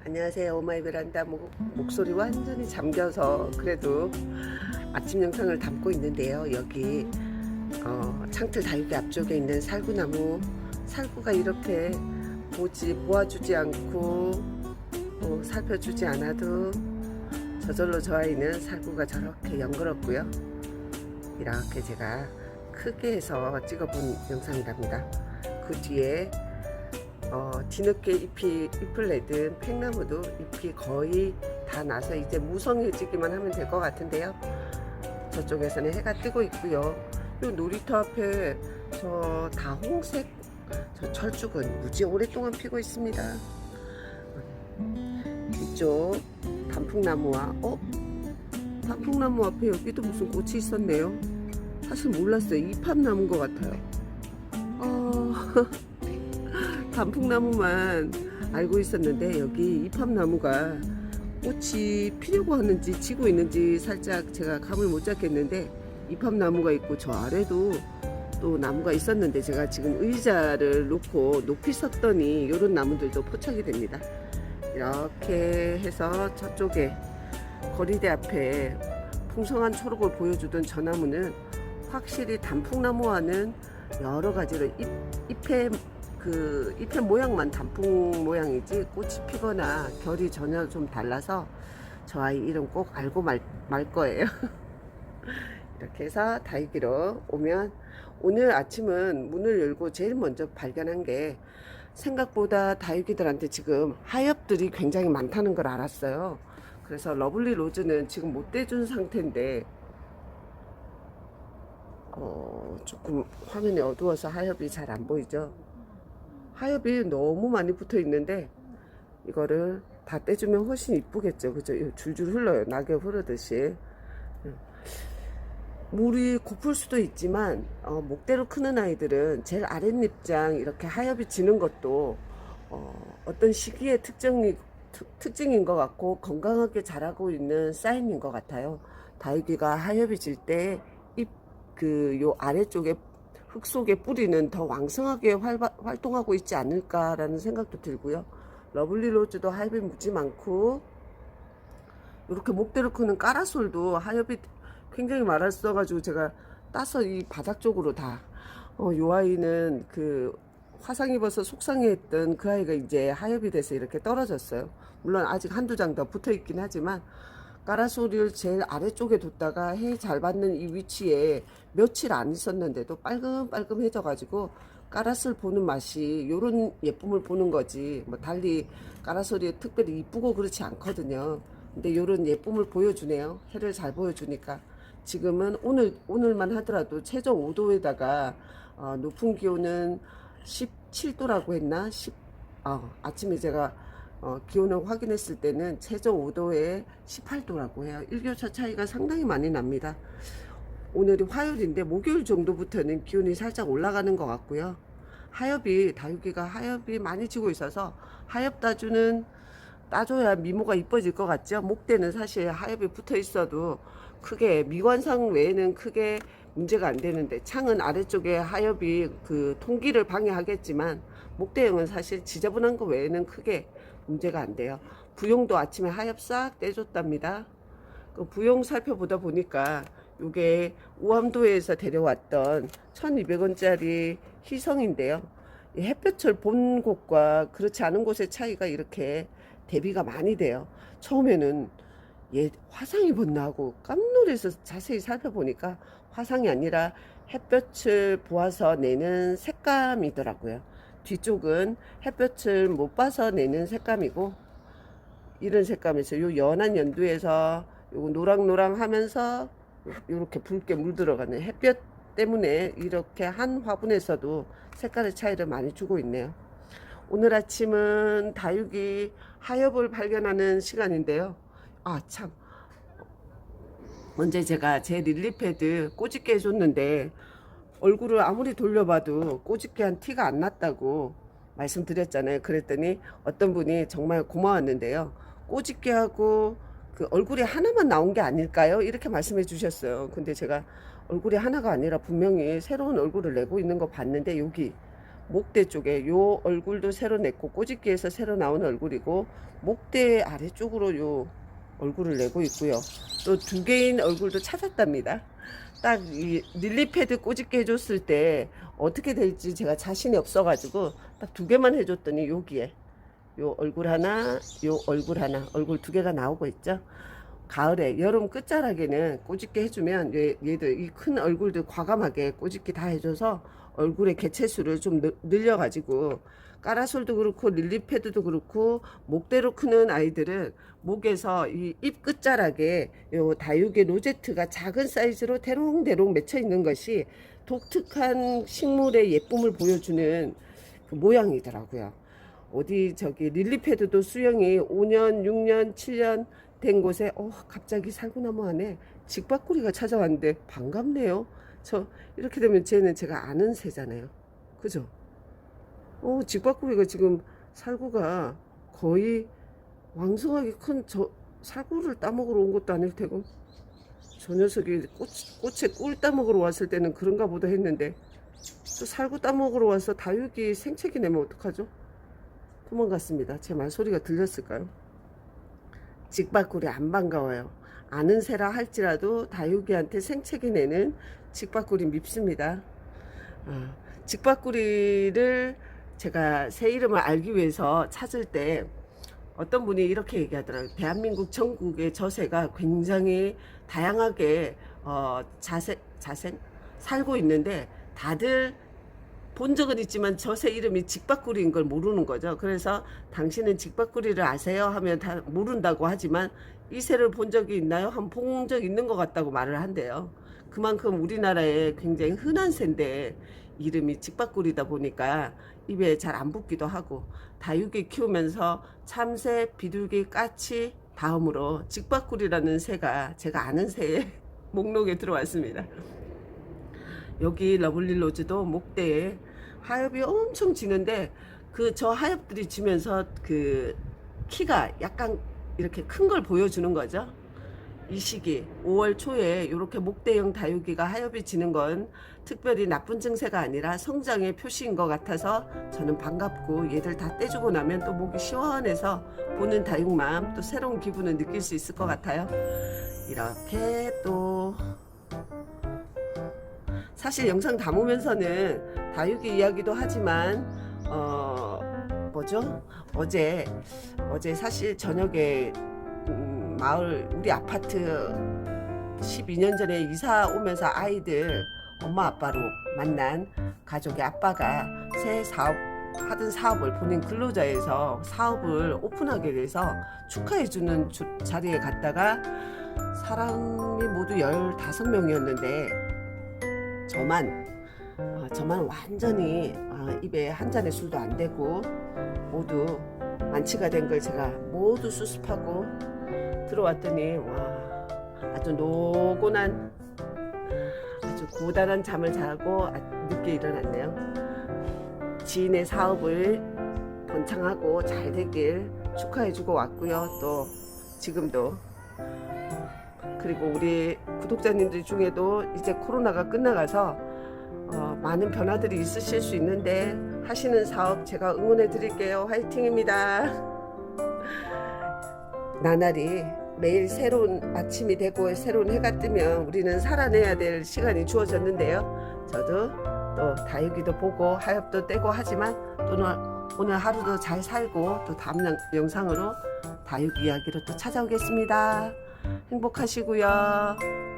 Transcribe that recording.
안녕하세요. 오마이 베란다. 목소리 완전히 잠겨서 그래도 아침 영상을 담고 있는데요. 여기 창틀 다육이 앞쪽에 있는 살구나무, 살구가 이렇게 보아주지 않고 살펴주지 않아도 저절로 저 아이는 살구가 저렇게 연그럽고요. 이렇게 제가 크게 해서 찍어본 영상이랍니다. 그 뒤에 뒤늦게 잎을 내든 팽나무도 잎이 거의 다 나서 이제 무성해지기만 하면 될 것 같은데요. 저쪽에서는 해가 뜨고 있고요. 이 놀이터 앞에 저 다홍색 저 철쭉은 무지 오랫동안 피고 있습니다. 이쪽 단풍나무와 단풍나무 앞에 여기도 무슨 꽃이 있었네요. 사실 몰랐어요. 이팝나무인 것 같아요. 단풍나무만 알고 있었는데 여기 이팝나무가 꽃이 피려고 하는지 지고 있는지 살짝 제가 감을 못 잡겠는데 이팝나무가 있고 저 아래도 또 나무가 있었는데 제가 지금 의자를 놓고 높이 섰더니 이런 나무들도 포착이 됩니다. 이렇게 해서 저쪽에 거리대 앞에 풍성한 초록을 보여주던 저 나무는 확실히 단풍나무와는 여러 가지로 잎의 모양만 단풍 모양이지 꽃이 피거나 결이 전혀 좀 달라서 저 아이 이름 꼭 알고 말 거예요. 이렇게 해서 다육이로 오면 오늘 아침은 문을 열고 제일 먼저 발견한 게 생각보다 다육이들한테 지금 하엽들이 굉장히 많다는 걸 알았어요. 그래서 러블리 로즈는 지금 못 떼준 상태인데 조금 화면이 어두워서 하엽이 잘 안 보이죠. 하엽이 너무 많이 붙어 있는데 이거를 다 떼주면 훨씬 이쁘겠죠. 그죠? 줄줄 흘러요. 낙엽 흐르듯이. 물이 고플 수도 있지만 목대로 크는 아이들은 제일 아랫잎장 이렇게 하엽이 지는 것도 어떤 시기의 특징인 것 같고 건강하게 자라고 있는 사인인 것 같아요. 다육이가 하엽이 질 때 요 아래쪽에 흙 속에 뿌리는 더 왕성하게 활동하고 있지 않을까라는 생각도 들고요. 러블리 로즈도 하엽이 무지 많고 이렇게 목대로 크는 까라솔도 하엽이 굉장히 많았어가지고 제가 따서 이 바닥 쪽으로 요 아이는 그 화상 입어서 속상해했던 그 아이가 이제 하엽이 돼서 이렇게 떨어졌어요. 물론 아직 한두 장 더 붙어 있긴 하지만 까라솔을 제일 아래쪽에 뒀다가 해 잘 받는 이 위치에 며칠 안 있었는데도 빨금빨금해져 가지고 까라솔 보는 맛이 요런 예쁨을 보는 거지 뭐 달리 까라솔이 특별히 이쁘고 그렇지 않거든요. 근데 요런 예쁨을 보여주네요. 해를 잘 보여주니까 지금은 오늘만 하더라도 최저 5도에다가 높은 기온은 17도라고 했나? 아침에 제가 기온을 확인했을 때는 최저 5도에 18도라고 해요. 일교차 차이가 상당히 많이 납니다. 오늘이 화요일인데 목요일 정도부터는 기온이 살짝 올라가는 것 같고요. 다육이가 하엽이 많이 지고 있어서 하엽 따줘야 미모가 이뻐질 것 같죠. 목대는 사실 하엽이 붙어 있어도 크게 미관상 외에는 크게 문제가 안 되는데 창은 아래쪽에 하엽이 그 통기를 방해하겠지만 목대형은 사실 지저분한 거 외에는 크게 문제가 안 돼요. 부용도 아침에 하엽 싹 떼줬답니다. 그 부용 살펴보다 보니까 이게 우암도에서 데려왔던 1200원짜리 희성인데요. 이 햇볕을 본 곳과 그렇지 않은 곳의 차이가 이렇게 대비가 많이 돼요. 처음에는 얘 화상 입었나 하고 깜놀해서 자세히 살펴보니까 화상이 아니라 햇볕을 보아서 내는 색감이더라고요. 뒤쪽은 햇볕을 못 봐서 내는 색감이고 이런 색감에서 요 연한 연두에서 요거 노랑노랑 하면서 이렇게 붉게 물들어가는 햇볕 때문에 이렇게 한 화분에서도 색깔의 차이를 많이 주고 있네요. 오늘 아침은 다육이 하엽을 발견하는 시간인데요. 참 먼저 제가 제 릴리패드 꼬집게 해줬는데 얼굴을 아무리 돌려봐도 꼬집게한 티가 안 났다고 말씀드렸잖아요. 그랬더니 어떤 분이 정말 고마웠는데요. 꼬집게하고 그 얼굴이 하나만 나온 게 아닐까요? 이렇게 말씀해 주셨어요. 근데 제가 얼굴이 하나가 아니라 분명히 새로운 얼굴을 내고 있는 거 봤는데 여기 목대 쪽에 요 얼굴도 새로 냈고 꼬집기에서 새로 나온 얼굴이고 목대 아래쪽으로 요 얼굴을 내고 있고요. 또 두 개인 얼굴도 찾았답니다. 딱 이 릴리패드 꼬집게 해줬을 때 어떻게 될지 제가 자신이 없어가지고 딱 두 개만 해줬더니 여기에 요 얼굴 하나, 요 얼굴 하나, 얼굴 두 개가 나오고 있죠. 가을에 여름 끝자락에는 꼬집게 해주면 얘들 이 큰 얼굴들 과감하게 꼬집기 다 해줘서 얼굴의 개체수를 좀 늘려가지고 까라솔도 그렇고 릴리패드도 그렇고 목대로 크는 아이들은 목에서 이 입 끝자락에 요 다육의 로제트가 작은 사이즈로 대롱대롱 맺혀 있는 것이 독특한 식물의 예쁨을 보여주는 그 모양이더라고요. 어디 저기 릴리패드도 수영이 5년, 6년, 7년 된 곳에 갑자기 살구나무 안에 직박구리가 찾아왔는데 반갑네요. 저 이렇게 되면 쟤는 제가 아는 새잖아요. 그죠? 직박구리가 지금 살구가 거의 왕성하게 큰 저 살구를 따먹으러 온 것도 아닐 테고 저 녀석이 꽃에 꿀 따먹으러 왔을 때는 그런가 보다 했는데 또 살구 따먹으러 와서 다육이 생채기 내면 어떡하죠? 도망갔습니다. 제 말소리가 들렸을까요? 직박구리 안 반가워요. 아는 새라 할지라도 다육이한테 생채기 내는 직박구리 밉습니다. 직박구리를 제가 새 이름을 알기 위해서 찾을 때 어떤 분이 이렇게 얘기하더라고요. 대한민국 전국의 저새가 굉장히 다양하게 살고 있는데 다들 본 적은 있지만 저새 이름이 직박구리인 걸 모르는 거죠. 그래서 당신은 직박구리를 아세요? 하면 다 모른다고 하지만 이 새를 본 적이 있나요? 한 본 적 있는 것 같다고 말을 한대요. 그만큼 우리나라에 굉장히 흔한 새인데 이름이 직박구리다 보니까 입에 잘 안 붙기도 하고 다육이 키우면서 참새, 비둘기, 까치 다음으로 직박구리라는 새가 제가 아는 새의 목록에 들어왔습니다. 여기 러블리 로즈도 목대에 하엽이 엄청 지는데 저 하엽들이 지면서 그 키가 약간 이렇게 큰 걸 보여주는 거죠. 이 시기 5월 초에 이렇게 목대형 다육이가 하엽이 지는 건 특별히 나쁜 증세가 아니라 성장의 표시인 것 같아서 저는 반갑고 얘들 다 떼주고 나면 또 목이 시원해서 보는 다육맘 또 새로운 기분을 느낄 수 있을 것 같아요. 이렇게 또 사실 영상 담으면서는 다육이 이야기도 하지만 어제 사실 저녁에 마을 우리 아파트 12년 전에 이사 오면서 아이들 엄마 아빠로 만난 가족의 아빠가 새 하던 사업을 본인 근로자에서 사업을 오픈하게 돼서 축하해주는 자리에 갔다가 사람이 모두 15명이었는데 저만 완전히 입에 한 잔의 술도 안 대고 모두 만취가 된 걸 제가 모두 수습하고 들어왔더니 와 아주 노곤한 아주 고단한 잠을 자고 늦게 일어났네요. 지인의 사업을 번창하고 잘 되길 축하해주고 왔고요. 또 지금도 그리고 우리 구독자님들 중에도 이제 코로나가 끝나가서 많은 변화들이 있으실 수 있는데 하시는 사업 제가 응원해 드릴게요. 화이팅입니다. 나날이 매일 새로운 아침이 되고 새로운 해가 뜨면 우리는 살아내야 될 시간이 주어졌는데요. 저도 또 다육이도 보고 하엽도 떼고 하지만 또 오늘 하루도 잘 살고 또 다음 영상으로 다육이 이야기로 또 찾아오겠습니다. 행복하시고요.